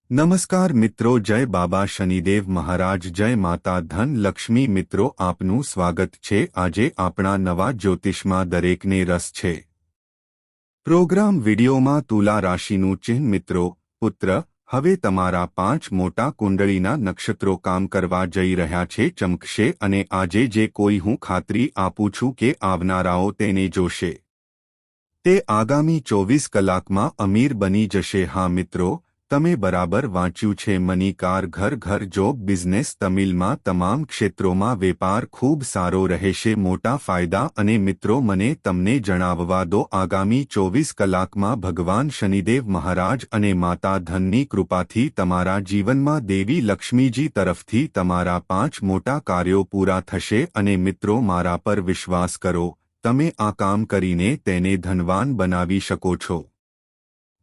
નમસ્કાર મિત્રો, જય બાબા શનિદેવ મહારાજ, જય માતા ધન લક્ષ્મી. મિત્રો, આપનું સ્વાગત છે. આજે આપણા નવા જ્યોતિષમાં દરેકને રસ છે પ્રોગ્રામ વિડીયોમાં તુલા રાશિનું ચિહ્ન. મિત્રો, પુત્ર, હવે તમારા 5 મોટા કુંડળીના નક્ષત્રો કામ કરવા જઈ રહ્યા છે, ચમકશે. અને આજે જે કોઈ હું ખાતરી આપું છું કે આવનારાઓ તેને જોશે તે આગામી 24 કલાકમાં અમીર બની જશે. હા મિત્રો, તમે બરાબર વાંચ્યું છે. મની, કાર, ઘર, જોબ, બિઝનેસ, તમિલમાં તમામ ક્ષેત્રોમાં વેપાર ખૂબ સારો રહેશે, મોટા ફાયદા. અને મિત્રો, મને તમને જણાવવા દો, આગામી 24 કલાકમાં ભગવાન શનિદેવ મહારાજ અને માતા ધનની કૃપાથી તમારા જીવનમાં દેવી લક્ષ્મીજી તરફથી તમારા 5 મોટા કાર્યો પૂરા થશે. અને મિત્રો, મારા પર વિશ્વાસ કરો, તમે આ કામ કરીને તેને ધનવાન બનાવી શકો છો,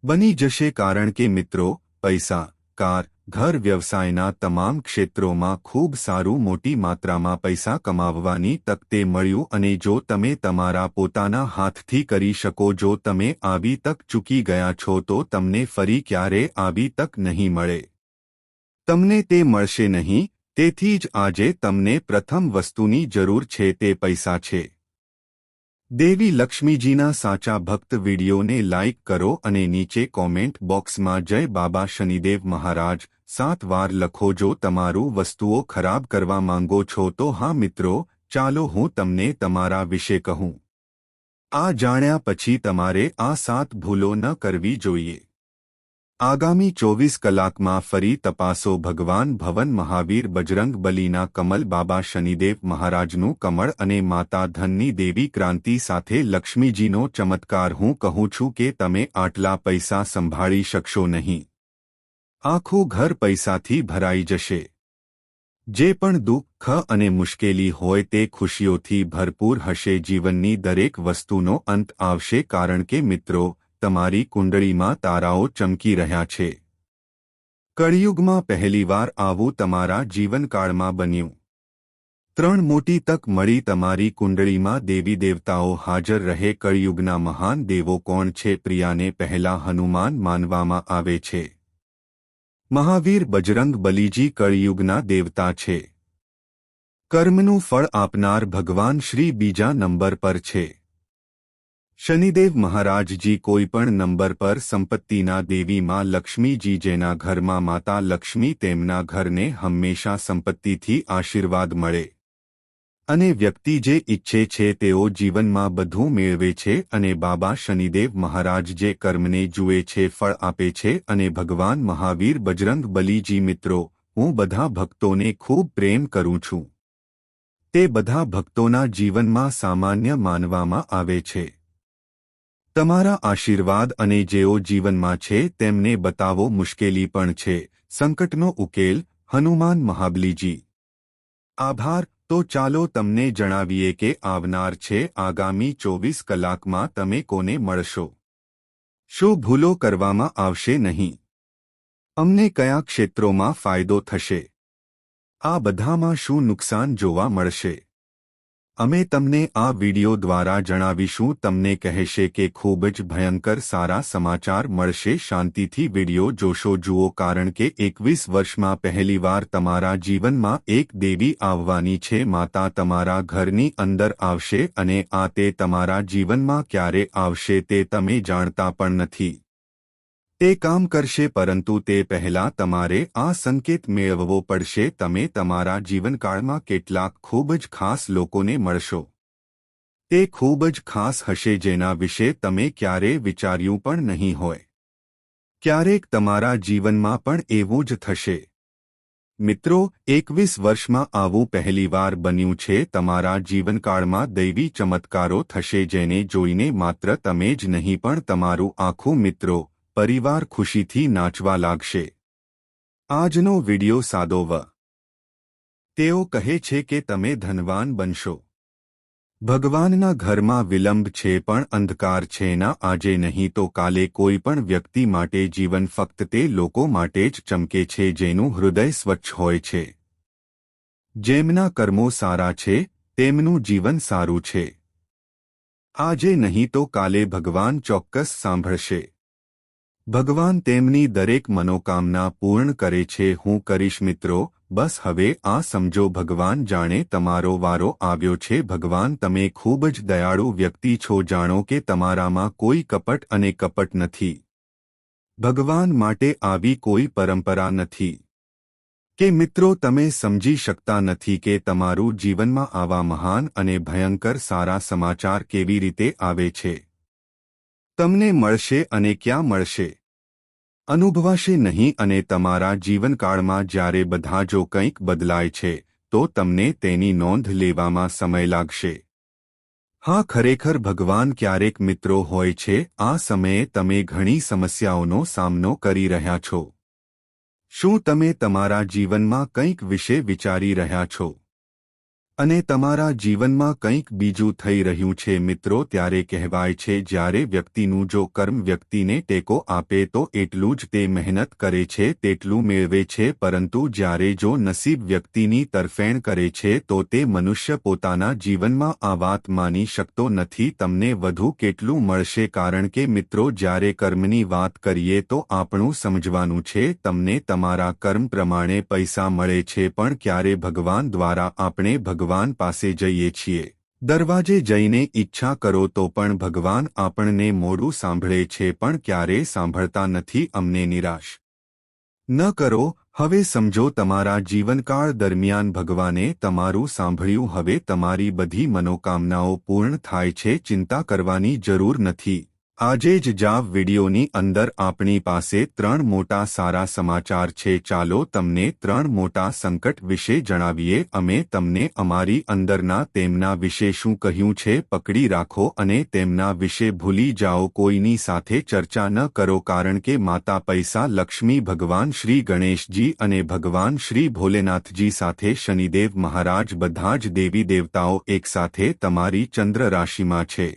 બની જશે. કારણ કે મિત્રો, પૈસા, કાર, ઘર, વ્યવસાયના તમામ ક્ષેત્રોમાં ખૂબ સારું મોટી માત્રામાં પૈસા કમાવવાની તક તે મળ્યું. અને જો તમે તમારા પોતાના હાથથી કરી શકો, જો તમે આવી તક ચૂકી ગયા છો તો તમને ફરી ક્યારે આવી તક નહીં મળે, તમને તે મળશે નહીં. તેથી જ આજે તમને પ્રથમ વસ્તુની જરૂર છે તે પૈસા છે. દેવી લક્ષ્મીજીના સાચા ભક્ત વિડીયોને લાઇક કરો અને નીચે કોમેન્ટ બોક્સમાં જય બાબા શનિદેવ મહારાજ 7 વાર લખો. જો તમારું વસ્તુઓ ખરાબ કરવા માંગો છો તો હા મિત્રો, ચાલો હું તમને તમારા વિશે કહું. આ જાણ્યા પછી તમારે આ 7 ભૂલો ન કરવી જોઈએ. આગામી 24 કલાકમાં ફરી તપાસો. ભગવાન ભવન મહાવીર બજરંગ બલીના કમલ, બાબા શનિદેવ મહારાજનું કમળ અને માતા ધનની દેવી ક્રાંતિ સાથે લક્ષ્મીજીનો ચમત્કાર. હું કહું છું કે તમે આટલા પૈસા સંભાળી શકશો નહીં. આખું ઘર પૈસાથી ભરાઈ જશે. જે પણ દુઃખ અને મુશ્કેલી હોય તે ખુશીઓથી ભરપૂર હશે. જીવનની દરેક વસ્તુનો અંત આવશે. કારણ કે મિત્રો, તમારી કુંડળીમાં તારાઓ ચમકી રહ્યા છે. કળિયુગમાં પહેલીવાર આવું તમારા જીવનકાળમાં બન્યું. 3 મોટી તક મળી. તમારી કુંડળીમાં દેવી દેવતાઓ હાજર રહે. કળિયુગના મહાન દેવો કોણ છે? પ્રિયાને પહેલા હનુમાન માનવામાં આવે છે. મહાવીર બજરંગ બલીજી કળિયુગના દેવતા છે. કર્મનું ફળ આપનાર ભગવાન શ્રી બીજા નંબર પર છે. શનિદેવ મહારાજજી કોઈ પણ નંબર પર. સંપત્તિના દેવી માં લક્ષ્મીજી, જેના ઘરમાં માતા લક્ષ્મી, તેમના ઘરને હંમેશા સંપત્તિથી આશીર્વાદ મળે. અને વ્યક્તિ જે ઈચ્છે છે તેઓ જીવનમાં બધું મેળવે છે. અને બાબા શનિદેવ મહારાજ જે કર્મને જુએ છે ફળ આપે છે. અને ભગવાન મહાવીર બજરંગ બલીજી. મિત્રો, હું બધા ભક્તોને ખૂબ પ્રેમ કરું છું. તે બધા ભક્તોના જીવનમાં સામાન્ય માનવામાં આવે છે. તમારા આશીર્વાદ અને જેઓ જીવનમાં છે તેમને બતાવો. મુશ્કેલી પણ છે, સંકટનો ઉકેલ હનુમાન મહાબલીજી. આભાર. તો ચાલો તમને જણાવીએ કે આવનાર છે આગામી 24 કલાકમાં તમે કોને મળશો, શું ભૂલો કરવામાં આવશે નહીં, અમને કયા ક્ષેત્રોમાં ફાયદો થશે, આ બધામાં શું નુકસાન જોવા મળશે. અમે તમને આ વિડિયો દ્વારા જણાવીશું. તમને કહેશે કે ખૂબ જ ભયંકર સારા સમાચાર મળશે. શાંતિથી વિડિયો જોશો. જુઓ, કારણ કે 21 વર્ષમાં પહેલીવાર તમારા જીવનમાં એક દેવી આવવાની છે. માતા તમારા ઘરની અંદર આવશે. અને આ તે તમારા જીવનમાં ક્યારે આવશે તે તમે જાણતા પણ નથી. તે કામ કરશે, પરંતુ તે પહેલાં તમારે આ સંકેત મેળવવો પડશે. તમે તમારા જીવનકાળમાં કેટલાક ખૂબ જ ખાસ લોકોને મળશો. તે ખૂબ જ ખાસ હશે જેના વિશે તમે ક્યારેય વિચાર્યું પણ નહીં હોય. ક્યારેક તમારા જીવનમાં પણ એવું જ થશે. મિત્રો, 21 વર્ષમાં આવું પહેલીવાર બન્યું છે. તમારા જીવનકાળમાં દૈવી ચમત્કારો થશે જેને જોઈને માત્ર તમે જ નહીં પણ તમારું આખું મિત્રો પરિવાર ખુશીથી નાચવા લાગશે. આજનો વિડિયો સાદો વ. તેઓ કહે છે કે તમે ધનવાન બનશો. ભગવાનના ઘરમાં વિલંબ છે પણ અંધકાર છે ના. આજે નહીં તો કાલે કોઈ પણ વ્યક્તિ માટે જીવન ફક્ત તે લોકો માટે જ ચમકે છે જેનું હૃદય સ્વચ્છ હોય છે. જેમના કર્મો સારા છે તેમનું જીવન સારું છે. આજે નહીં તો કાલે ભગવાન ચોક્કસ સાંભળશે. ભગવાન તેમની દરેક મનોકામના પૂર્ણ કરે છે. હું કરીશ મિત્રો, બસ હવે આ સમજો, ભગવાન જાણે તમારો વારો આવ્યો છે. ભગવાન તમે ખૂબ જ દયાળુ વ્યક્તિ છો. જાણો કે તમારામાં કોઈ કપટ અને કપટ નથી. ભગવાન માટે આવી કોઈ પરંપરા નથી કે મિત્રો તમે સમજી શકતા નથી કે તમારું જીવનમાં આવા મહાન અને ભયંકર સારા સમાચાર કેવી રીતે આવે છે. તમને મળશે અને ક્યાં મળશે, અનુભવાશે નહીં. અને તમારા જીવનકાળમાં જ્યારે બધા જો કંઈક બદલાય છે તો તમને તેની નોંધ લેવામાં સમય લાગશે. હા, ખરેખર ભગવાન ક્યારેક મિત્રો હોય છે. આ સમયે તમે ઘણી સમસ્યાઓનો સામનો કરી રહ્યા છો. શું તમે તમારા જીવનમાં કંઈક વિશે વિચારી રહ્યા છો અને તમારા જીવનમાં કંઈક બીજું થઈ રહ્યું છે? મિત્રો, ત્યારે કહેવાય છે જ્યારે વ્યક્તિનું જો કર્મ વ્યક્તિને ટેકો આપે તો એટલું જ તે મહેનત કરે છે તેટલું મેળવે છે, પરંતુ જ્યારે જો નસીબ વ્યક્તિની તરફેણ કરે છે તો તે મનુષ્ય પોતાના જીવનમાં આ વાત માની શકતો નથી. તમને વધુ કેટલું મળશે? કારણ કે મિત્રો, જ્યારે કર્મની વાત કરીએ તો આપણું સમજવાનું છે તમને તમારા કર્મ પ્રમાણે પૈસા મળે છે, પણ ક્યારે ભગવાન દ્વારા આપણે ભગવાન પાસે જઈએ છીએ, દરવાજે જઈને ઈચ્છા કરો તો પણ ભગવાન આપણને મોડું સાંભળે છે, પણ ક્યારેય સાંભળતા નથી. અમને નિરાશ ન કરો. હવે સમજો, તમારા જીવનકાળ દરમિયાન ભગવાને તમારું સાંભળ્યું. હવે તમારી બધી મનોકામનાઓ પૂર્ણ થાય છે. ચિંતા કરવાની જરૂર નથી. આજે જ જાવ વિડીયોની અંદર આપણી પાસે 3 મોટા સારા સમાચાર છે. ચાલો તમને 3 મોટા સંકટ વિશે જણાવીએ. અમે તમને અમારી અંદરના તેમના વિશે શું કહ્યું છે પકડી રાખો અને તેમના વિશે ભૂલી જાઓ. કોઈની સાથે ચર્ચા ન કરો, કારણ કે માતા પૈસા લક્ષ્મી, ભગવાન શ્રી ગણેશજી અને ભગવાન શ્રી ભોલેનાથજી સાથે શનિદેવ મહારાજ બધા જ દેવી દેવતાઓ એકસાથે તમારી ચંદ્ર રાશિમાં છે,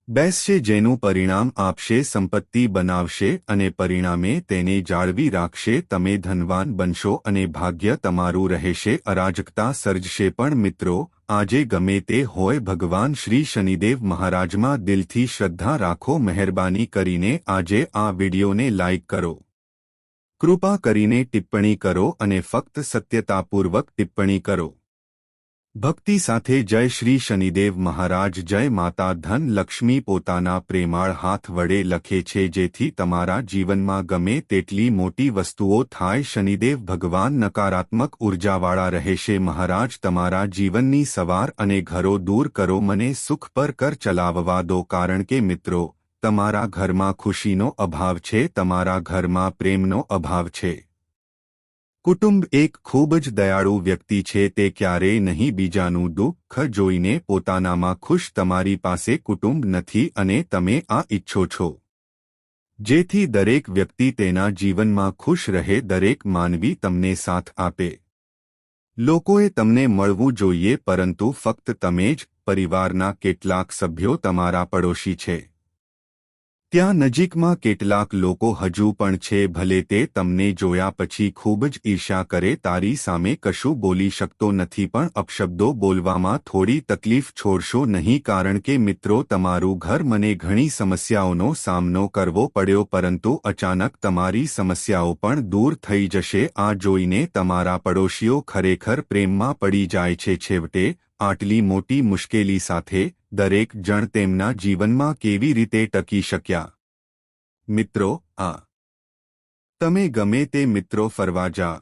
બેસશે, જેનું પરિણામ આપશે, સંપત્તિ બનાવશે અને પરિણામે તેને જાળવી રાખશે. તમે ધનવાન બનશો અને ભાગ્ય તમારું રહેશે. અરાજકતા સર્જશે. પણ મિત્રો, આજે ગમે તે હોય, ભગવાન શ્રી શનિદેવ મહારાજમાં દિલથી શ્રદ્ધા રાખો. મહેરબાની કરીને આજે આ વિડીયોને લાઇક કરો, કૃપા કરીને ટિપ્પણી કરો અને ફક્ત સત્યતાપૂર્વક ટિપ્પણી કરો. ભક્તિ સાથે જય શ્રી શનિદેવ મહારાજ. જય માતા ધન લક્ષ્મી પોતાના પ્રેમાળ હાથ વડે લખે છે જેથી તમારા જીવનમાં ગમે તેટલી મોટી વસ્તુઓ થાય, શનિદેવ ભગવાન નકારાત્મક ઉર્જાવાળા રહેશે. મહારાજ, તમારા જીવનની સવાર અને ઘરો દૂર કરો. મને સુખ પર કર ચલાવવા દો, કારણ કે મિત્રો, તમારા ઘરમાં ખુશીનો અભાવ છે, તમારા ઘરમાં પ્રેમનો અભાવ છે. કુટુંબ એક ખૂબ જ દયાળુ વ્યક્તિ છે. તે ક્યારેય નહીં બીજાનું દુઃખ જોઈને પોતાનામાં ખુશ. તમારી પાસે કુટુંબ નથી અને તમે આ ઈચ્છો છો જેથી દરેક વ્યક્તિ તેના જીવનમાં ખુશ રહે, દરેક માનવી તમને સાથ આપે. લોકોએ તમને મળવું જોઈએ, પરંતુ ફક્ત તમે જ. પરિવારના કેટલાક સભ્યો તમારા પડોશી છે. ત્યાં નજીકમાં કેટલાક લોકો હજુ પણ છે. ભલે તે તમને જોયા પછી ખૂબ જ ઈર્ષ્યા કરે, તારી સામે કશું બોલી શકતો નથી, પણ અપશબ્દો બોલવામાં થોડી તકલીફ છોડશો નહીં, કારણ કે મિત્રો, તમારું ઘર. મને ઘણી સમસ્યાઓનો સામનો કરવો પડ્યો, પરંતુ અચાનક તમારી સમસ્યાઓ પણ દૂર થઈ જશે. આ જોઈને તમારા પડોશીઓ ખરેખર પ્રેમમાં પડી જાય છે. છેવટે, આટલી મોટી મુશ્કેલી સાથે દરેક જણ તેમના જીવનમાં કેવી રીતે ટકી શક્યા? મિત્રો, આ તમે ગમે તે મિત્રો ફરવા જા,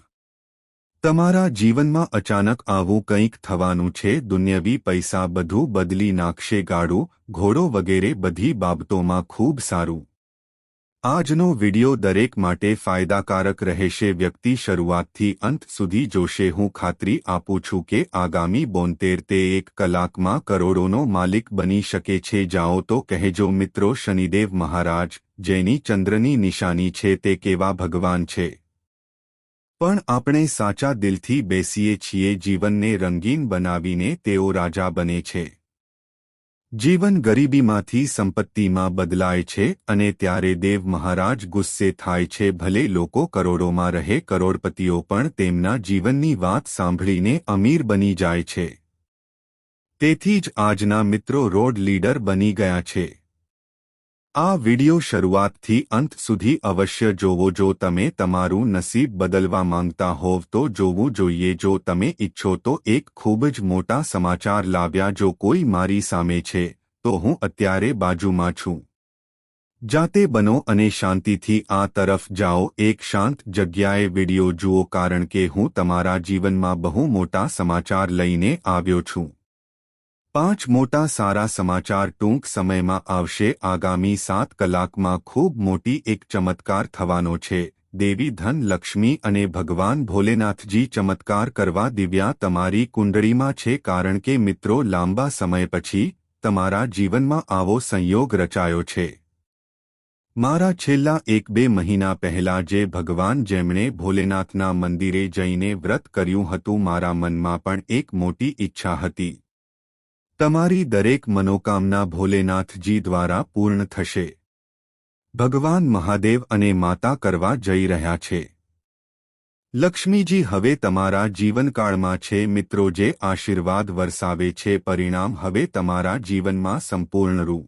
તમારા જીવનમાં અચાનક આવું કંઈક થવાનું છે. દુન્યવી પૈસા બધું બદલી નાખશે. ગાડું, ઘોડો વગેરે બધી બાબતોમાં ખૂબ સારું. આજનો વિડિયો દરેક માટે ફાયદાકારક રહેશે. વ્યક્તિ શરૂઆતથી અંત સુધી જોશે. હું ખાતરી આપું છું કે આગામી 72 તે 1 કલાકમાં કરોડોનો માલિક બની શકે છે. જાઓ તો કહેજો મિત્રો, શનિદેવ મહારાજ, જેની ચંદ્રની નિશાની છે, તે કેવા ભગવાન છે. પણ આપણે સાચા દિલથી બેસીએ છીએ, જીવનને રંગીન બનાવીને તેઓ રાજા બને છે. જીવન ગરીબીમાંથી સંપત્તિમાં બદલાય છે અને ત્યારે દેવ મહારાજ ગુસ્સે થાય છે. ભલે લોકો કરોડોમાં રહે, કરોડપતિઓ પણ તેમના જીવનની વાત સાંભળીને અમીર બની જાય છે. તેથી જ આજના મિત્રો રોડ લીડર બની ગયા છે. આ વિડિયો શરૂઆતથી અંત સુધી અવશ્ય જોવો જો તમે તમારું નસીબ બદલવા માંગતા હોવ તો જોવું જોઈએ જો તમે ઈચ્છો તો એક ખૂબ જ મોટા સમાચાર લાવ્યા જો કોઈ મારી સામે છે તો હું અત્યારે બાજુમાં છું જાતે બનો અને શાંતિથી આ તરફ જાઓ એક શાંત જગ્યાએ વિડિયો જુઓ કારણ કે હું તમારા જીવનમાં બહુ મોટા સમાચાર લઈને આવ્યો છું 5 મોટા સારા સમાચાર ટૂંક સમયમાં આવશે આગામી 7 કલાકમાં ખૂબ મોટી એક ચમત્કાર થવાનો છે દેવી ધન લક્ષ્મી અને ભગવાન ભોલેનાથજી ચમત્કાર કરવા દિવ્યા તમારી કુંડળીમાં છે કારણ કે મિત્રો લાંબા સમય પછી તમારા જીવનમાં આવો સંયોગ રચાયો છે મારા છેલ્લા 1-2 મહિના પહેલા જે ભગવાન જેમણે ભોલેનાથના મંદિરે જઈને વ્રત કર્યું હતું મારા મનમાં પણ એક મોટી ઈચ્છા હતી તમારી દરેક મનોકામના ભોલેનાથજી દ્વારા પૂર્ણ થશે ભગવાન મહાદેવ અને માતા કરવા જઈ રહ્યા છે લક્ષ્મીજી હવે તમારા જીવનકાળમાં છે મિત્રો જે આશીર્વાદ વરસાવે છે પરિણામ હવે તમારા જીવનમાં સંપૂર્ણ રૂ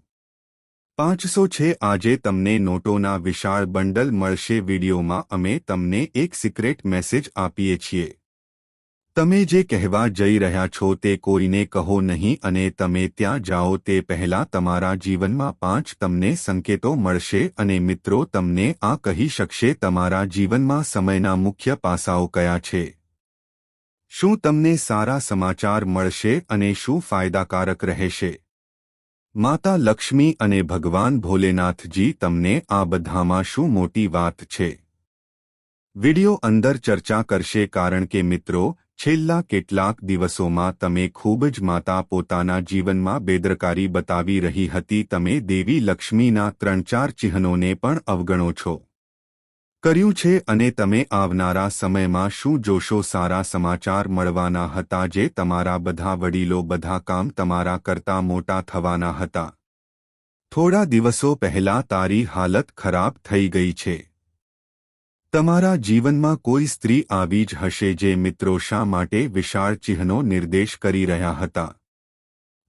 500 છે આજે તમને નોટોના વિશાળ બંડલ મળશે વિડીયોમાં અમે તમને એક સિક્રેટ મેસેજ આપીએ છીએ તમે જે કહેવા જઈ રહ્યા છો તે કોઈને કહો નહીં અને તમે ત્યાં જાઓ તે પહેલાં તમારા જીવનમાં 5 તમને સંકેતો મળશે અને મિત્રો તમને આ કહી શકશે તમારા જીવનમાં સમયના મુખ્ય પાસાઓ કયા છે શું તમને સારા સમાચાર મળશે અને શું ફાયદાકારક રહેશે માતા લક્ષ્મી અને ભગવાન ભોલેનાથજી તમને આ બધામાં શું મોટી વાત છે વિડિયો અંદર ચર્ચા કરશે કારણ કે મિત્રો છેલ્લા કેટલાક દિવસોમાં તમે ખૂબ જ માતા પોતાના જીવનમાં બેદરકારી બતાવી રહી હતી તમે દેવી લક્ષ્મીના 3-4 ચિહ્નોને પણ અવગણો છો કર્યું છે અને તમે આવનારા સમયમાં શું જોશો સારા સમાચાર મળવાના હતા જે તમારા બધા વડીલો બધા કામ તમારા કરતાં મોટા થવાના હતા થોડા દિવસો પહેલા તારી હાલત ખરાબ થઈ ગઈ છે તમારા જીવનમાં કોઈ સ્ત્રી આવી જ હશે જે મિત્રો શા માટે વિશાળ ચિહ્નો નિર્દેશ કરી રહ્યા હતા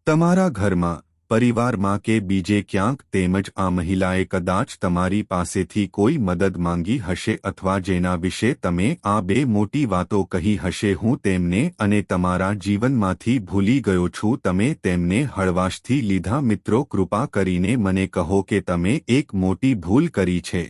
તમારા ઘરમાં પરિવારમાં કે બીજે ક્યાંક તેમજ આ મહિલાએ કદાચ તમારી પાસેથી કોઈ મદદ માંગી હશે અથવા જેના વિશે તમે આ 2 મોટી વાતો કહી હશે હું તેમને અને તમારા જીવનમાંથી ભૂલી ગયો છું તમે તેમને હળવાશથી લીધા મિત્રો કૃપા કરીને મને કહો કે તમે એક મોટી ભૂલ કરી છે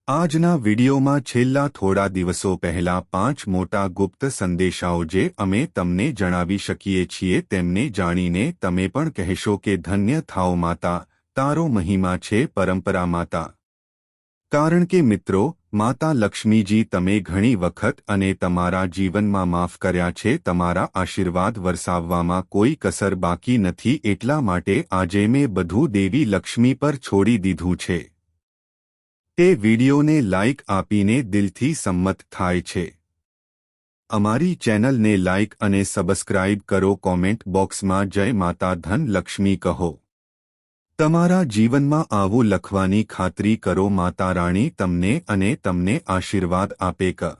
આજના વિડીયોમાં છેલ્લા થોડા દિવસો પહેલા 5 મોટા ગુપ્ત સંદેશાઓ જે અમે તમને જણાવી શકીએ છીએ તેમને જાણીને તમે પણ કહેશો કે ધન્ય થાઓ માતા તારો મહિમા છે પરંપરા માતા કારણ કે મિત્રો માતા લક્ષ્મીજી તમે ઘણી વખત અને તમારા જીવનમાં માફ કર્યા છે તમારા આશીર્વાદ વરસાવવામાં કોઈ કસર બાકી નથી એટલા માટે આજે મેં બધું દેવી લક્ષ્મી પર છોડી દીધું છે તે વિડીયોને લાઇક આપીને દિલથી સંમત થાય છે અમારી ચેનલને લાઇક અને સબસ્ક્રાઇબ કરો કોમેન્ટ બોક્સમાં જય માતા ધન લક્ષ્મી કહો તમારા જીવનમાં આવું લખવાની ખાતરી કરો માતા રાણી તમને અને તમને આશીર્વાદ આપે કે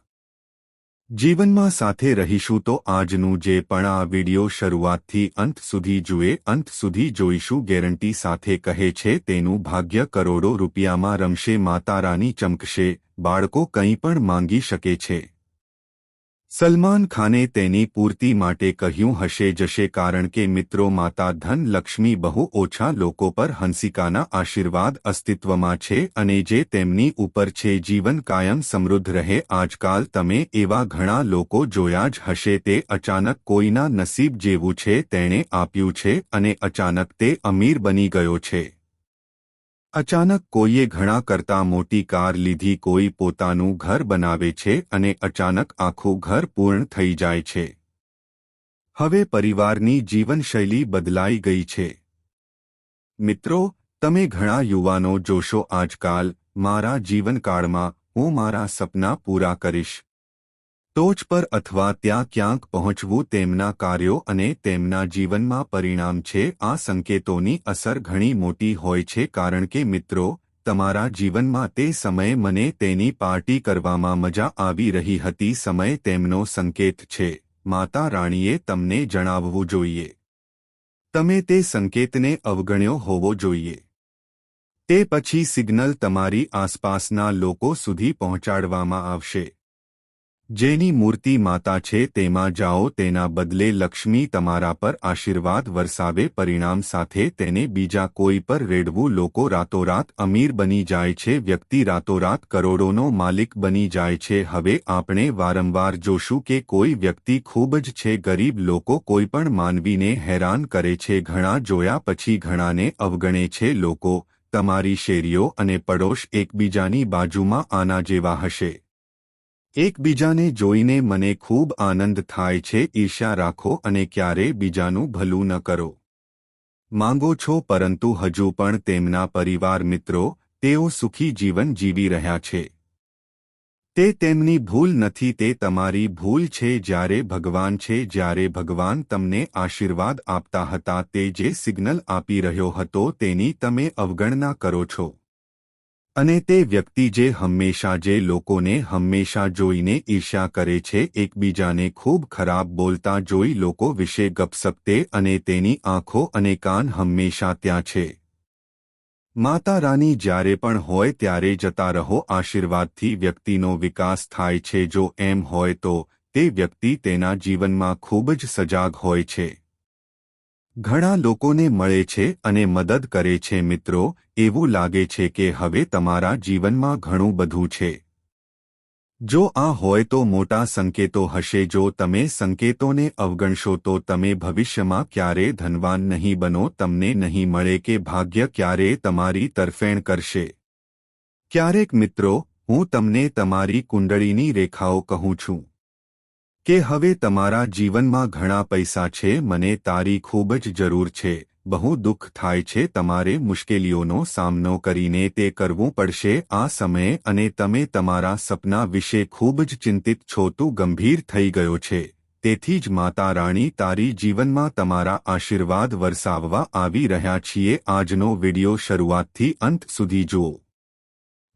જીવનમાં સાથે રહીશું તો આજનું જે પણ આ વિડિયો શરૂઆતથી અંત સુધી જુએ અંત સુધી જોઈશું ગેરંટી સાથે કહે છે તેનું ભાગ્ય કરોડો રૂપિયામાં રમશે માતા રાની ચમકશે બાળકો કંઈ પણ માંગી શકે છે સલમાન ખાને તેની પૂર્તિ માટે કહ્યું હશે જશે કારણ કે મિત્રો માતા ધન લક્ષ્મી બહુ ઓછા લોકો પર હંસિકાના આશીર્વાદ અસ્તિત્વમાં છે અને જે તેમની ઉપર છે જીવન કાયમ સમૃદ્ધ રહે આજકાલ તમે એવા ઘણા લોકો જોયા જ હશે તે અચાનક કોઈના નસીબ જેવું છે તેણે આપ્યું છે અને અચાનક તે અમીર બની ગયો છે અચાનક કોઈએ ઘણા કરતાં મોટી કાર લીધી કોઈ પોતાનું ઘર બનાવે છે અને અચાનક આખું ઘર પૂર્ણ થઈ જાય છે હવે પરિવારની જીવનશૈલી બદલાઈ ગઈ છે મિત્રો તમે ઘણા યુવાનો જોશો આજકાલ મારા જીવનકાળમાં હું મારા સપના પૂરા કરીશ ટોચ પર અથવા ત્યાં ક્યાંક પહોંચવું તેમના કાર્યો અને તેમના જીવનમાં પરિણામ છે આ સંકેતોની અસર ઘણી મોટી હોય છે કારણ કે મિત્રો તમારા જીવનમાં તે સમયે મને તેની પાર્ટી કરવામાં મજા આવી રહી હતી સમય તેમનો સંકેત છે માતા રાણીએ તમને જણાવવું જોઈએ તમે તે સંકેતને અવગણ્યો હોવો જોઈએ તે પછી સિગ્નલ તમારી આસપાસના લોકો સુધી પહોંચાડવામાં આવશે. જેની મૂર્તિ માતા છે તેમાં જાઓ, તેના બદલે લક્ષ્મી તમારા પર આશીર્વાદ વરસાવે. પરિણામ સાથે તેને બીજા કોઈ પર રેડવું. લોકો રાતોરાત અમીર બની જાય છે, વ્યક્તિ રાતોરાત કરોડોનો માલિક બની જાય છે. હવે આપણે વારંવાર જોશું કે કોઈ વ્યક્તિ ખૂબ જ છે ગરીબ. લોકો કોઈપણ માનવીને હેરાન કરે છે, ઘણા જોયા પછી ઘણાને અવગણે છે. લોકો તમારી શેરીઓ અને પડોશ એકબીજાની બાજુમાં આના જેવા હશે. એકબીજાને જોઈને મને ખૂબ આનંદ થાય છે. ઈર્ષ્યા રાખો અને ક્યારે બીજાનું ભલું ન કરો માંગો છો, પરંતુ હજુ પણ તેમના પરિવાર મિત્રો તેઓ સુખી જીવન જીવી રહ્યા છે. તે તેમની ભૂલ નથી, તે તમારી ભૂલ છે. જ્યારે ભગવાન તમને આશીર્વાદ આપતા હતા, તે જે સિગ્નલ આપી રહ્યો હતો તેની તમે અવગણના કરો છો. અને તે વ્યક્તિ જે લોકોને હંમેશા જોઈને ઈર્ષ્યા કરે છે, એકબીજાને ખૂબ ખરાબ બોલતા જોઈ લોકો વિશે ગપસપતે, અને તેની આંખો અને કાન હંમેશા ત્યાં છે. માતા રાની જ્યારે પણ હોય ત્યારે જતા રહો. આશીર્વાદથી વ્યક્તિનો વિકાસ થાય છે. જો એમ હોય તો તે વ્યક્તિ તેના જીવનમાં ખૂબ જ સજાગ હોય છે. ઘણા લોકોને મળે છે અને મદદ કરે છે. મિત્રો, એવું લાગે છે કે હવે તમારા જીવનમાં ઘણું બધું છે. જો આ હોય તો મોટા સંકેતો હશે. જો તમે સંકેતોને અવગણશો તો તમે ભવિષ્યમાં ક્યારે ધનવાન નહીં બનો. તમને નહીં મળે કે ભાગ્ય ક્યારે તમારી તરફેણ કરશે. ક્યારેક મિત્રો, હું તમને તમારી કુંડળીની રેખાઓ કહું છું કે હવે તમારા જીવનમાં ઘણા પૈસા છે, મને તારી ખૂબ જ જરૂર છે. બહુ દુઃખ થાય છે. તમારે મુશ્કેલીઓનો સામનો કરીને તે કરવું પડશે આ સમયે, અને તમે તમારા સપના વિશે ખૂબ જ ચિંતિત છો. તું ગંભીર થઈ ગયો છે. તેથી જ માતા રાણી તારી જીવનમાં તમારા આશીર્વાદ વરસાવવા આવી રહ્યા છીએ. આજનો વિડિયો શરૂઆતથી અંત સુધી જુઓ.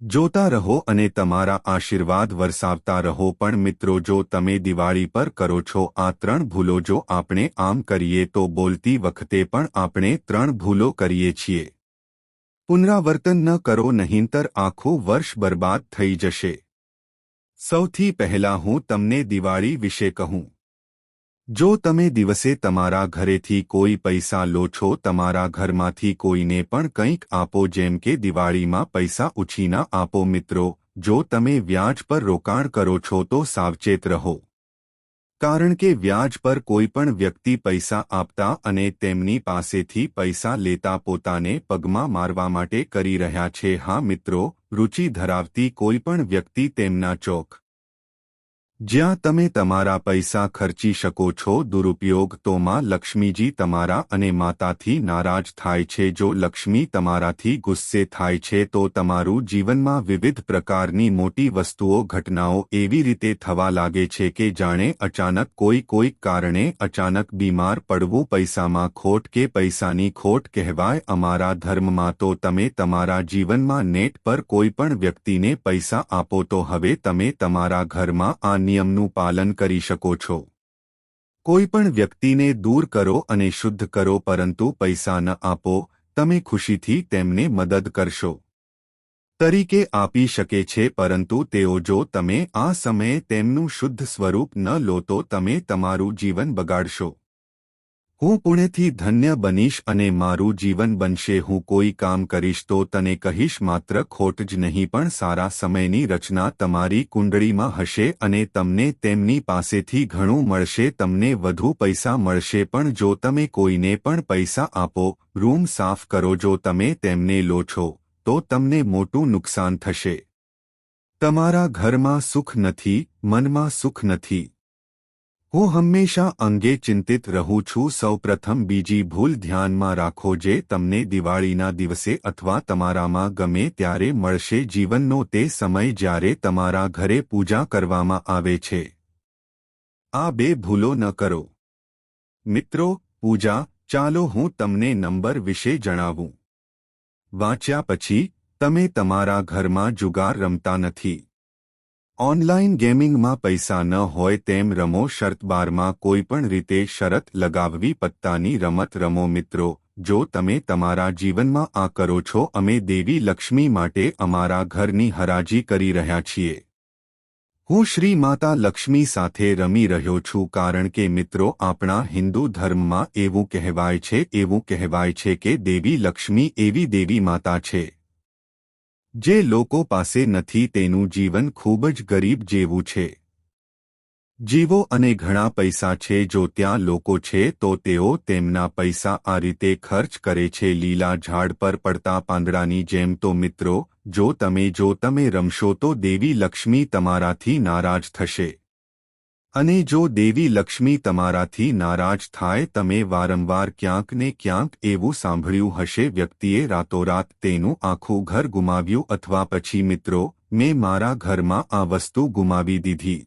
જોતા રહો અને તમારા આશીર્વાદ વરસાવતા રહો. પણ મિત્રો, જો તમે દિવાળી પર કરો છો આ 3 ભૂલો, જો આપણે આમ કરીએ તો બોલતી વખતે પણ આપણે 3 ભૂલો કરીએ છીએ. પુનરાવર્તન ન કરો, નહીંતર આખું વર્ષ બરબાદ થઈ જશે. સૌથી પહેલા હું તમને દિવાળી વિશે કહું. જો તમે દિવસે તમારા ઘરેથી કોઈ પૈસા લો છો, તમારા ઘરમાંથી કોઈને પણ કંઈક આપો, જેમ કે દિવાળીમાં પૈસા ઉછીના આપો. મિત્રો, જો તમે વ્યાજ પર રોકાણ કરો છો તો સાવચેત રહો. કારણ કે વ્યાજ પર કોઈ પણ વ્યક્તિ પૈસા આપતા અને તેમની પાસેથી પૈસા લેતા પોતાને પગમાં મારવા માટે કરી રહ્યા છે. હા મિત્રો, રુચિ ધરાવતી કોઈ પણ વ્યક્તિ તેમના ચોક જ્યાં તમે તમારા પૈસા ખર્ચી શકો છો દુરુપયોગ તો માં લક્ષ્મીજી તમારા અને માતાથી નારાજ થાય છે. જો લક્ષ્મી તમારાથી ગુસ્સે થાય છે તો તમારું જીવનમાં વિવિધ પ્રકારની મોટી વસ્તુઓ ઘટનાઓ એવી રીતે થવા લાગે છે કે જાણે અચાનક કોઈક કારણે અચાનક બીમાર પડવું, પૈસામાં ખોટ કે પૈસાની ખોટ કહેવાય અમારા ધર્મમાં. તો તમે તમારા જીવનમાં નેટ પર કોઈ પણ વ્યક્તિને પૈસા આપો તો હવે તમે તમારા ઘરમાં આ નિયમનું પાલન કરી શકો છો. કોઈ પણ વ્યક્તિને દૂર કરો અને શુદ્ધ કરો, પરંતુ પૈસા ન આપો. તમે ખુશીથી તેમને મદદ કરશો તરીકે આપી શકે છે, પરંતુ તેઓ જો તમે આ સમયે તેમનું શુદ્ધ સ્વરૂપ ન લો તો તમે તમારું જીવન બગાડશો. હું પુણ્યથી ધન્ય બનીશ અને મારું જીવન બનશે. હું કોઈ કામ કરીશ તો તને કહીશ, માત્ર ખોટ જ નહીં પણ સારા સમયની રચના તમારી કુંડળીમાં હશે અને તમને તેમની પાસેથી ઘણું મળશે. તમને વધુ પૈસા મળશે. પણ જો તમે કોઈને પણ પૈસા આપો, રૂમ સાફ કરો, જો તમે તેમને લો છો તો તમને મોટું નુકસાન થશે. તમારા ઘરમાં સુખ નથી, મનમાં સુખ નથી. હું હંમેશા અંગે ચિંતિત રહું છું. સૌપ્રથમ બીજી ભૂલ ધ્યાનમાં રાખો જે તમને દિવાળીના દિવસે અથવા તમારામાં ગમે ત્યારે મળશે. જીવનનો તે સમય જ્યારે તમારા ઘરે પૂજા કરવામાં આવે છે. આ 2 ભૂલો ન કરો. મિત્રો, પૂજા, ચાલો હું તમને નંબર વિશે જણાવું. વાંચ્યા પછી તમે તમારા ઘરમાં જુગાર રમતા નથી. ઓનલાઈન ગેમિંગમાં પૈસા ન હોય તેમ રમો. શરત બારમાં કોઈ પણ રીતે શરત લગાવવી. પત્તાની રમત રમો. મિત્રો, જો તમે તમારા જીવનમાં આ કરો છો, અમે દેવી લક્ષ્મી માટે અમારા ઘરની હરાજી કરી રહ્યા છીએ. હું શ્રી માતા લક્ષ્મી સાથે રમી રહ્યો છું, કારણ કે મિત્રો, આપણા હિન્દુ ધર્મમાં એવું કહેવાય છે કે દેવી લક્ષ્મી એવી દેવી માતા છે જે લોકો પાસે નથી. તેનું જીવન ખૂબ જ ગરીબ જેવું છે. જીવો અને ઘણા પૈસા છે. જો ત્યાં લોકો છે તો તેઓ તેમના પૈસા આ રીતે ખર્ચ કરે છે, લીલા ઝાડ પર પડતા પાંદડાની જેમ. તો મિત્રો, જો તમે રમશો તો દેવી લક્ષ્મી તમારાથી નારાજ થશે. અને જો દેવી લક્ષ્મી તમારાથી નારાજ થાય, તમે વારંવાર ક્યાંક ને ક્યાંક એવું સાંભળ્યું હશે, વ્યક્તિએ રાતોરાત તેનું આખું ઘર ગુમાવ્યું, અથવા પછી મિત્રો, મેં મારા ઘરમાં આ વસ્તુ ગુમાવી દીધી.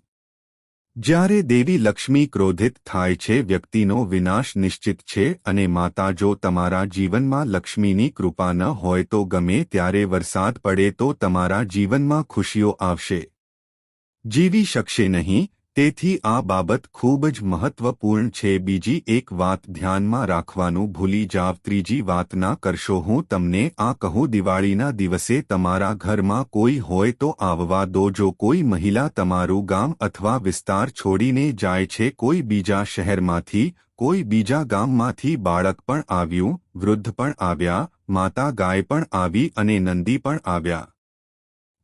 જ્યારે દેવી લક્ષ્મી ક્રોધિત થાય છે, વ્યક્તિનો વિનાશ નિશ્ચિત છે. અને માતા, જો તમારા જીવનમાં લક્ષ્મીની કૃપા ન હોય તો ગમે ત્યારે વરસાદ પડે તો તમારા જીવનમાં ખુશીઓ આવશે જીવી શકશે નહીં. તેથી આ બાબત ખૂબ જ મહત્વપૂર્ણ છે. બીજી એક વાત ધ્યાનમાં રાખવાનું ભૂલી જાવ. ત્રીજી વાત ના કરશો. હું તમને આ કહું, દિવાળીના દિવસે તમારા ઘરમાં કોઈ હોય તો આવવા દો. જો કોઈ મહિલા તમારું ગામ અથવા વિસ્તાર છોડીને જાય છે, કોઈ બીજા શહેરમાંથી, કોઈ બીજા ગામમાંથી બાળક પણ આવ્યું, વૃદ્ધ પણ આવ્યા, માતા ગાય પણ આવી અને નંદી પણ આવ્યા.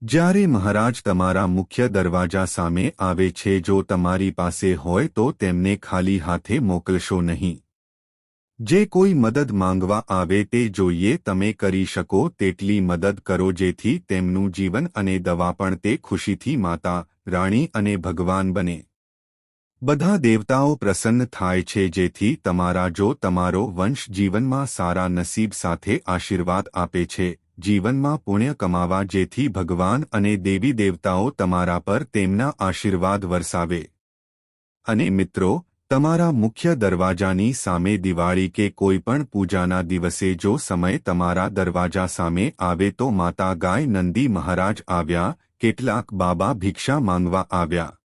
જ્યારે મહારાજ તમારા મુખ્ય દરવાજા સામે આવે છે, જો તમારી પાસે હોય તો તેમને ખાલી હાથે મોકલશો નહીં. જે કોઈ મદદ માંગવા આવે તે જોઈએ. તમે કરી શકો તેટલી મદદ કરો, જેથી તેમનું જીવન અને દવા પણ તે ખુશીથી માતા, રાણી અને ભગવાન બને. બધા દેવતાઓ પ્રસન્ન થાય છે, જેથી તમારો વંશ જીવનમાં સારા નસીબ સાથે આશીર્વાદ આપે છે. જીવનમાં પુણ્ય કમાવા, જેથી ભગવાન અને દેવી દેવતાઓ તમારા પર તેમના આશીર્વાદ વરસાવે. અને મિત્રો, તમારા મુખ્ય દરવાજાની સામે દિવાળી કે કોઈ પણ પૂજાના દિવસે જો સમય તમારા દરવાજા સામે આવે તો માતા ગાય, નંદી મહારાજ આવ્યા, કેટલાક બાબા ભિક્ષા માંગવા આવ્યા.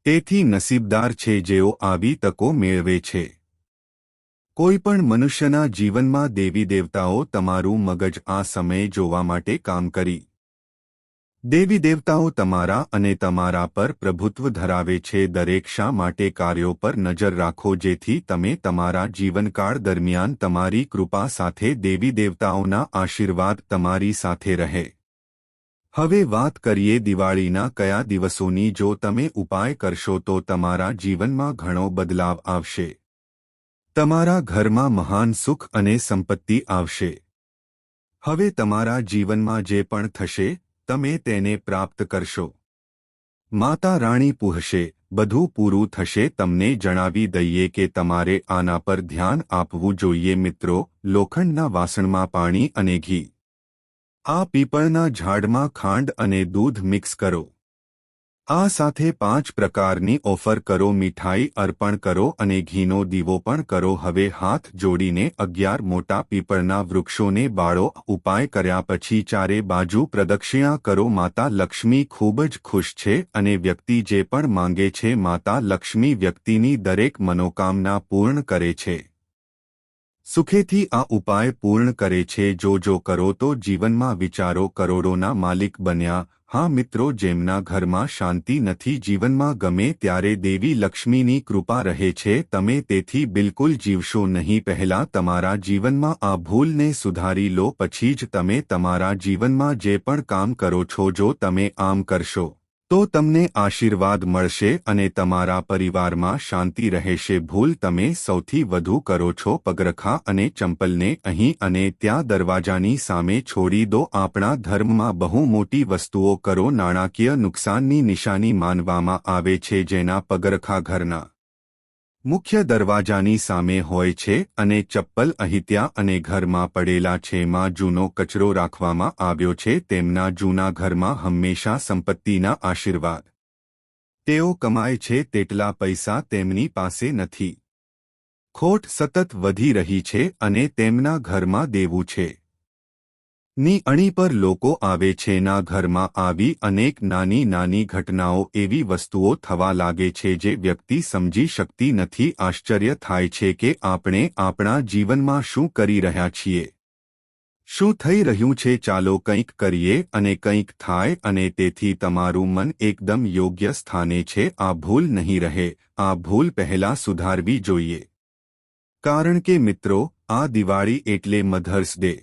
તેથી નસીબદાર છે જેઓ આવી તકો મેળવે છે. કોઈ પણ મનુષ્યના જીવનમાં દેવી દેવતાઓ તમારું મગજ આ સમયે જોવા માટે કામ કરી. દેવી દેવતાઓ તમારા અને તમારા પર પ્રભુત્વ ધરાવે છે. દરેક શા માટે કાર્યો પર નજર રાખો, જેથી તમે તમારા જીવનકાળ દરમિયાન તમારી કૃપા સાથે દેવી દેવતાઓના આશીર્વાદ તમારી સાથે રહે. હવે વાત કરીએ દિવાળીના કયા દિવસોની. જો તમે ઉપાય કરશો તો તમારા જીવનમાં ઘણો બદલાવ આવશે. તમારા ઘરમાં મહાન સુખ અને સંપત્તિ આવશે. હવે તમારા જીવનમાં જે પણ થશે, તમે તેને પ્રાપ્ત કરશો. માતા રાણી પૂહશે, બધું પૂરું થશે. તમને જણાવી દઈએ કે તમારે આના પર ધ્યાન આપવું જોઈએ. મિત્રો, લોખંડના વાસણમાં પાણી અને ઘી. આ પીપળના ઝાડમાં ખાંડ અને દૂધ મિક્સ કરો. આ સાથે 5 પ્રકારની ઓફર કરો, મીઠાઈ અર્પણ કરો અને ઘીનો દીવો પણ કરો. હવે હાથ જોડીને 11 મોટા પીપળના વૃક્ષોને બાળો. ઉપાય કર્યા પછી ચારે બાજુ પ્રદક્ષિણા કરો. માતા લક્ષ્મી ખૂબ જ ખુશ છે અને વ્યક્તિ જે પણ માંગે છે, માતા લક્ષ્મી વ્યક્તિની દરેક મનોકામના પૂર્ણ કરે છે. સુખેથી આ ઉપાય પૂર્ણ કરે છે. જો કરો તો જીવનમાં વિચારો કરોડોના માલિક બન્યા. હા મિત્રો, જેમના ઘરમાં શાંતિ નથી, જીવનમાં ગમે ત્યારે દેવી લક્ષ્મીની કૃપા રહે છે. તમે તેથી બિલકુલ જીવશો નહીં. પહેલા તમારા જીવનમાં આ ભૂલને સુધારી લો, પછી જ તમે તમારા જીવનમાં જે પણ કામ કરો છો. જો તમે આમ કરશો તો તમને આશીર્વાદ મળશે અને તમારા પરિવારમાં શાંતિ રહેશે. ભૂલ તમે સૌથી વધુ કરો છો પગરખા અને ચંપલને અહીં અને ત્યાં દરવાજાની સામે છોડી દો. આપણા ધર્મમાં બહુ મોટી વસ્તુઓ કરો નાણાકીય નુકસાનની નિશાની માનવામાં આવે છે. જેના પગરખા ઘરના મુખ્ય દરવાજાની સામે હોય છે અને ચપ્પલ અહીં ત્યાં અને ઘરમાં પડેલા છે. માં જૂનો કચરો રાખવામાં આવ્યો છે. તેમના જૂના ઘરમાં હંમેશા સંપત્તિના આશીર્વાદ. તેઓ કમાય છે તેટલા પૈસા તેમની પાસે નથી. ખોટ સતત વધી રહી છે અને તેમના ઘરમાં દેવું છે. ની અણી પર લોકો આવે છે. ના ઘરમાં આવી અનેક નાની નાની ઘટનાઓ, એવી વસ્તુઓ થવા લાગે છે જે વ્યક્તિ સમજી શકતી નથી. આશ્ચર્ય થાય છે કે આપણે આપણા જીવનમાં શું કરી રહ્યા છીએ, શું થઈ રહ્યું છે. ચાલો કંઈક કરીએ અને કંઈક થાય. અને તેથી તમારું મન એકદમ યોગ્ય સ્થાને છે. આ ભૂલ નહીં રહે. આ ભૂલ પહેલા સુધારવી જોઈએ. કારણ કે મિત્રો, આ દિવાળી એટલે મધર્સ ડે.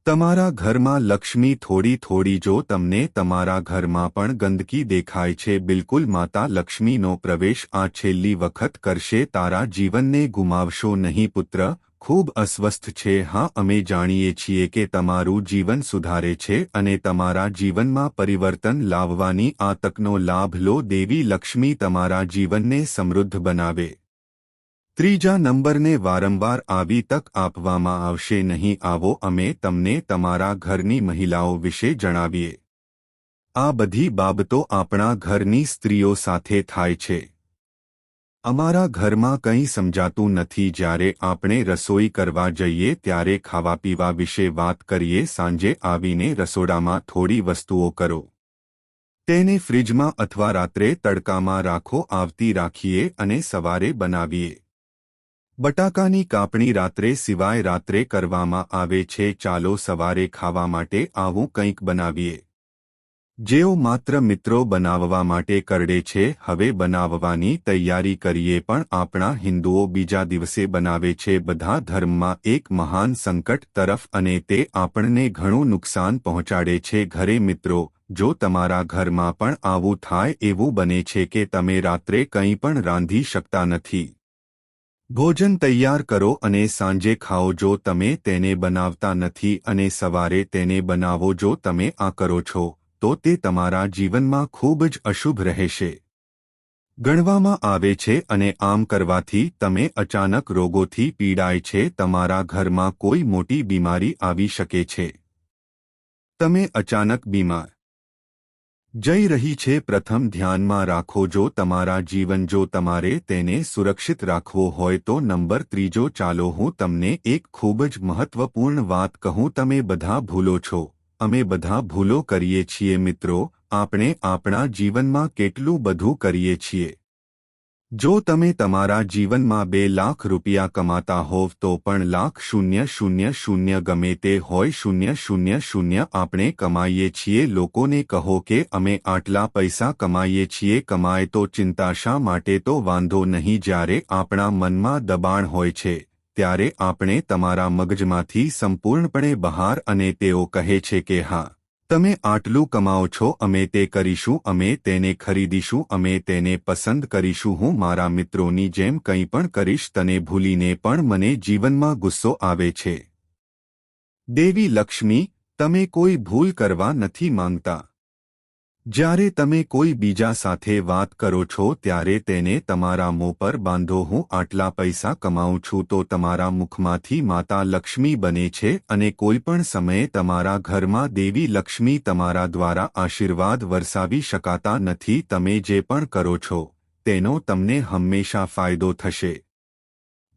તમારા ઘરમાં લક્ષ્મી થોડી થોડી, જો તમને તમારા ઘરમાં પણ ગંદકી દેખાય છે, બિલકુલ માતા લક્ષ્મીનો પ્રવેશ આ છેલ્લી વખત કરશે. તારા જીવનને ગુમાવશો નહીં પુત્ર. ખૂબ અસ્વસ્થ છે. હા, અમે જાણીએ છીએ કે તમારું જીવન સુધારે છે અને તમારા જીવનમાં પરિવર્તન લાવવાની આ તકનો લાભ લો. દેવી લક્ષ્મી તમારા જીવનને સમૃદ્ધ બનાવે. ત્રીજા નંબરને વારંવાર આવી તક આપવામાં આવશે નહીં. આવો અમે તમને તમારા ઘરની મહિલાઓ વિશે જણાવીએ. આ બધી બાબતો આપણા ઘરની સ્ત્રીઓ સાથે થાય છે. અમારા ઘરમાં કંઈ સમજાતું નથી. જ્યારે આપણે રસોઈ કરવા જઈએ ત્યારે ખાવા પીવા વિશે વાત કરીએ. સાંજે આવીને રસોડામાં થોડી વસ્તુઓ કરો, તેને ફ્રિજમાં અથવા રાત્રે તડકામાં રાખો. આવતી રાખીએ અને સવારે બનાવીએ. બટાકાની કાપણી રાત્રે સિવાય રાત્રે કરવામાં આવે છે. ચાલો સવારે ખાવા માટે આવું કંઈક બનાવીએ. જેઓ માત્ર મિત્રો બનાવવા માટે કરડે છે, હવે બનાવવાની તૈયારી કરીએ. પણ આપણા હિન્દુઓ બીજા દિવસે બનાવે છે. બધા ધર્મમાં એક મહાન સંકટ તરફ, અને તે આપણને ઘણું નુકસાન પહોંચાડે છે. ઘરે મિત્રો, જો તમારા ઘરમાં પણ આવું થાય, એવું બને છે કે તમે રાત્રે કંઈ પણ રાંધી શકતા નથી. ભોજન તૈયાર કરો અને સાંજે ખાઓ. જો તમે તેને બનાવતા નથી અને સવારે તેને બનાવો, જો તમે આ કરો છો તો તે તમારા જીવનમાં ખૂબ જ અશુભ રહેશે ગણવામાં આવે છે. અને આમ કરવાથી તમે અચાનક રોગોથી પીડાય છે. તમારા ઘરમાં કોઈ મોટી બીમારી આવી શકે છે. તમે અચાનક બીમાર જઈ રહી છે. પ્રથમ ધ્યાનમાં રાખો, જો તમારા જીવન, જો તમારે તેને સુરક્ષિત રાખવો હોય તો નંબર ત્રીજો. ચાલો હું તમને એક ખૂબ જ મહત્વપૂર્ણ વાત કહું. તમે બધા ભૂલો છો. અમે બધા ભૂલો કરીએ છીએ મિત્રો. આપણે આપણા જીવનમાં કેટલું બધું કરીએ છીએ. જો તમે તમારા જીવનમાં 2 લાખ રૂપિયા કમાતા હોવ તો પણ $0,000 ગમે તે હોય, 0,000 આપણે કમાઈએ છીએ. લોકોને કહો કે અમે આટલા પૈસા કમાઈએ છીએ. કમાય તો ચિંતા શા માટે? તો વાંધો નહીં. જ્યારે આપણા મનમાં દબાણ હોય છે ત્યારે આપણે તમારા મગજમાંથી સંપૂર્ણપણે બહાર, અને તેઓ કહે છે કે હા, તમે આટલું કમાઓ છો, અમે તે કરીશું, અમે તેને ખરીદીશું, અમે તેને પસંદ કરીશું, હું મારા મિત્રોની જેમ કંઈ પણ કરીશ. તને ભૂલીને પણ મને જીવનમાં ગુસ્સો આવે છે. દેવી લક્ષ્મી, તમે કોઈ ભૂલ કરવા નથી માંગતા. જ્યારે તમે કોઈ બીજા સાથે વાત કરો છો ત્યારે તેને તમારા મોં પર બાંધો. હું આટલા પૈસા કમાઉં છું. તો તમારા મુખમાંથી માતા લક્ષ્મી બને છે અને કોઈપણ સમયે તમારા ઘરમાં દેવી લક્ષ્મી તમારા દ્વારા આશીર્વાદ વરસાવી શકાતા નથી. તમે જે પણ કરો છો તેનો તમને હંમેશા ફાયદો થશે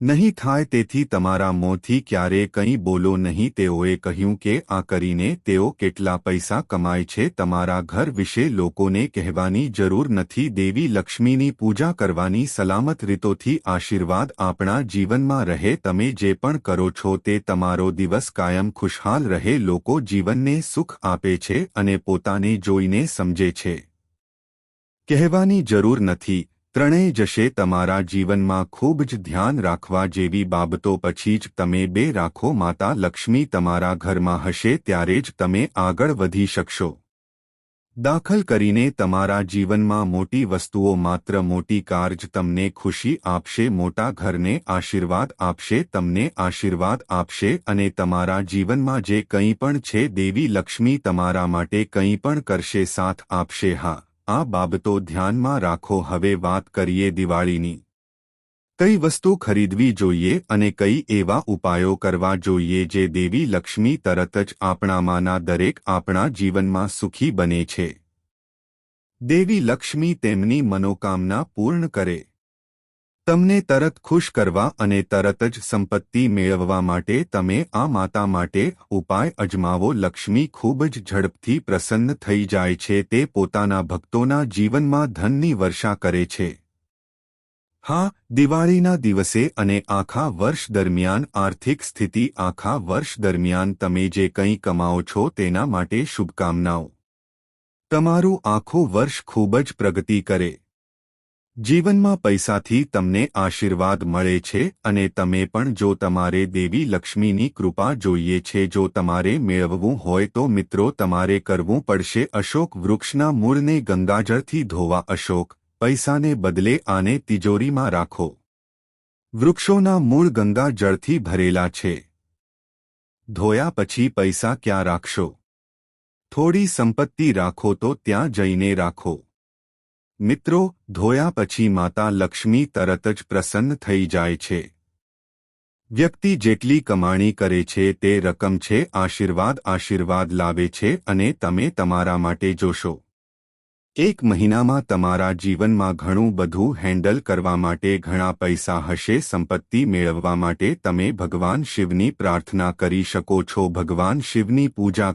નહીં થાય. તેથી તમારા મોંથી ક્યારેય કંઈ બોલો નહીં. તેઓએ કહ્યું કે આ કરીને તેઓ કેટલા પૈસા કમાય છે. તમારા ઘર વિશે લોકોને કહેવાની જરૂર નથી. દેવી લક્ષ્મીની પૂજા કરવાની સલામત રીતોથી આશીર્વાદ આપણા જીવનમાં રહે. તમે જે પણ કરો છો તે તમારો દિવસ કાયમ ખુશહાલ રહે. લોકો જીવનને સુખ આપે છે અને પોતાને જોઈને સમજે છે. કહેવાની જરૂર નથી. ત્રણેય જશે તમારા જીવનમાં. ખૂબ જ ધ્યાન રાખવા જેવી બાબતો. પછી જ તમે 2 રાખો. માતા લક્ષ્મી તમારા ઘરમાં હશે ત્યારે જ તમે આગળ વધી શકશો. દાખલ કરીને તમારા જીવનમાં મોટી વસ્તુઓ, માત્ર મોટી કાર જ તમને ખુશી આપશે. મોટા ઘરને આશીર્વાદ આપશે, તમને આશીર્વાદ આપશે અને તમારા જીવનમાં જે કંઈ પણ છે દેવી લક્ષ્મી તમારા માટે કંઈ પણ કરશે, સાથ આપશે. હા, આ બાબતો ધ્યાનમાં રાખો. હવે વાત કરીએ દિવાળીની. કઈ વસ્તુ ખરીદવી જોઈએ અને કઈ એવા ઉપાયો કરવા જોઈએ જે દેવી લક્ષ્મી તરત જ આપણામાંના દરેક આપણા જીવનમાં સુખી બને છે. દેવી લક્ષ્મી તેમની મનોકામના પૂર્ણ કરે. તમને તરત ખુશ કરવા અને તરત જ સંપત્તિ મેળવવા માટે તમે આ માતા માટે ઉપાય અજમાવો. લક્ષ્મી ખૂબ જ ઝડપથી પ્રસન્ન થઈ જાય છે. તે પોતાના ભક્તોના જીવનમાં ધનની વર્ષા કરે છે. હા, દિવાળીના દિવસે અને આખા વર્ષ દરમિયાન આર્થિક સ્થિતિ આખા વર્ષ દરમિયાન તમે જે કંઈ કમાઓ છો તેના માટે શુભકામનાઓ. તમારું આખું વર્ષ ખૂબ જ પ્રગતિ કરે. જીવનમાં પૈસાથી તમને આશીર્વાદ મળે છે અને તમે પણ જો તમારે દેવી લક્ષ્મીની કૃપા જોઈએ છે, જો તમારે મેળવવું હોય તો મિત્રો તમારે કરવું પડશે અશોક વૃક્ષના મૂળને ગંગાજળથી ધોવા. અશોક પૈસાને બદલે આને તિજોરીમાં રાખો. વૃક્ષોના મૂળ ગંગા જળથી ભરેલા છે. ધોયા પછી પૈસા ક્યાં રાખશો? થોડી સંપત્તિ રાખો તો ત્યાં જઈને રાખો. મિત્રો, ધોયા પછી માતા લક્ષ્મી તરત જ પ્રસન્ન થઈ જાય છે. વ્યક્તિ જેટલી કમાણી કરે છે તે રકમ છે આશીર્વાદ લાવે છે અને તમે તમારા માટે જોશો. એક મહિનામાં તમારા જીવનમાં ઘણું બધું હેન્ડલ કરવા માટે ઘણા પૈસા હશે. સંપત્તિ મેળવવા માટે તમે ભગવાન શિવની પ્રાર્થના કરી શકો છો. ભગવાન શિવની પૂજા